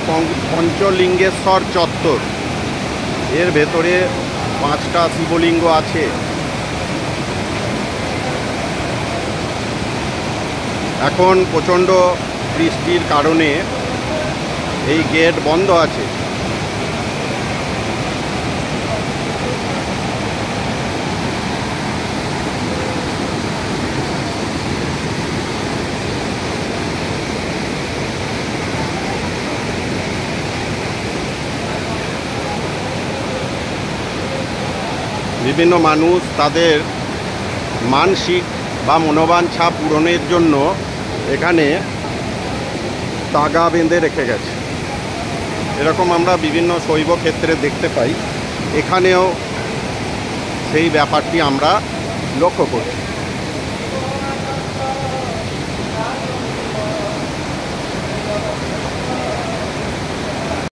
পঞ্চলিঙ্গেশ্বর চত্বর, এর ভেতরে 5টা শিবলিঙ্গ আছে। এখন প্রচণ্ড বৃষ্টির কারণে এই গেট বন্ধ আছে। বিভিন্ন মানুষ তাদের মানসিক বা মনোবাঞ্ছা পূরণের জন্য এখানে তাগা বেঁধে রেখে গেছে। এরকম আমরা বিভিন্ন শৈব ক্ষেত্রে দেখতে পাই, এখানেও সেই ব্যাপারটি আমরা লক্ষ্য করছি।